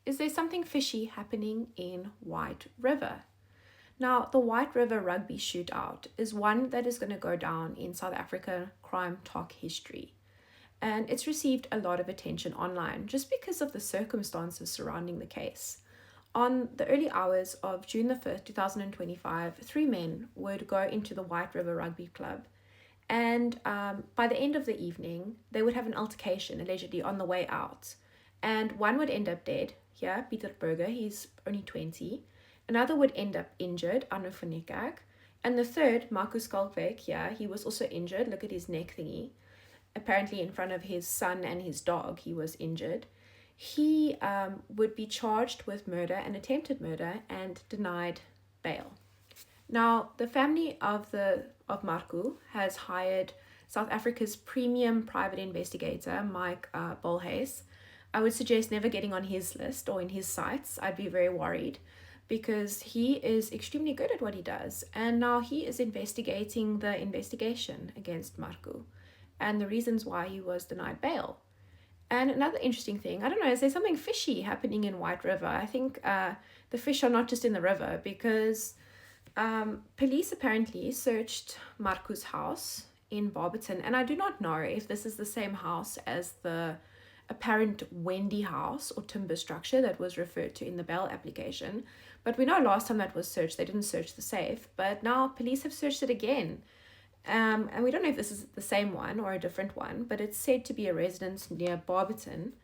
is there something fishy happening in White River. Now, the White River Rugby Shootout is one that is going to go down in South Africa crime talk history. And it's received a lot of attention online just because of the circumstances surrounding the case. On the early hours of June the 5th, 2025, three men would go into the White River Rugby Club. And by the end of the evening, they would have an altercation, allegedly, on the way out. And one would end up dead. Here, Pieter Berger, he's only 20. Another would end up injured, Arno van Niekerk. And the third, Marco Schalekamp, here, he was also injured. Look at his neck thingy. Apparently in front of his son and his dog, he was injured. He would be charged with murder and attempted murder and denied bail. Now, the family of Marco has hired South Africa's premium private investigator, Mike Bolhuis. I would suggest never getting on his list or in his sights. I'd be very worried because he is extremely good at what he does. And now he is investigating the investigation against Marco and the reasons why he was denied bail. And another interesting thing, I don't know, is there something fishy happening in White River? I think the fish are not just in the river because police apparently searched Marco's house in Barberton. And I do not know if this is the same house as the apparent Wendy house or timber structure that was referred to in the bail application. But we know last time that was searched, they didn't search the safe. But now police have searched it again. And we don't know if this is the same one or a different one, but it's said to be a residence near Barberton.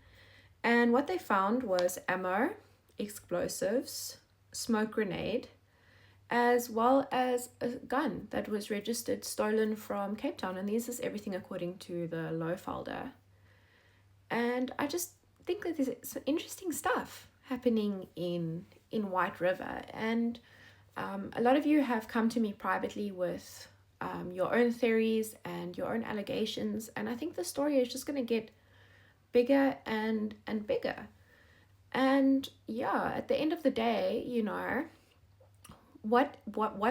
And what they found was ammo, explosives, smoke grenade, as well as a gun that was registered stolen from Cape Town. And this is everything according to the low folder. And I just think that there's some interesting stuff happening in White River. And a lot of you have come to me privately with your own theories and your own allegations, and I think the story is just going to get bigger and bigger. And yeah, at the end of the day, you know, what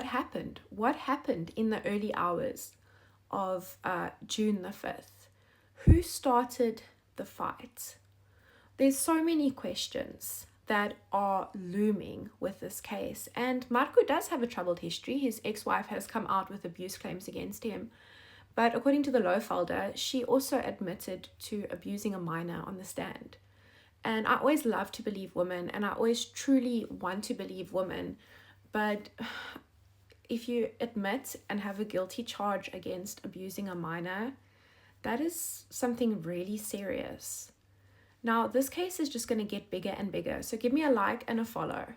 happened? What happened in the early hours of June the 5th? Who started the fight? There's so many questions that are looming with this case. And Marco does have a troubled history. His ex-wife has come out with abuse claims against him. But according to the low folder, she also admitted to abusing a minor on the stand. And I always love to believe women, and I always truly want to believe women. But if you admit and have a guilty charge against abusing a minor, that is something really serious. Now, this case is just going to get bigger and bigger, so give me a like and a follow.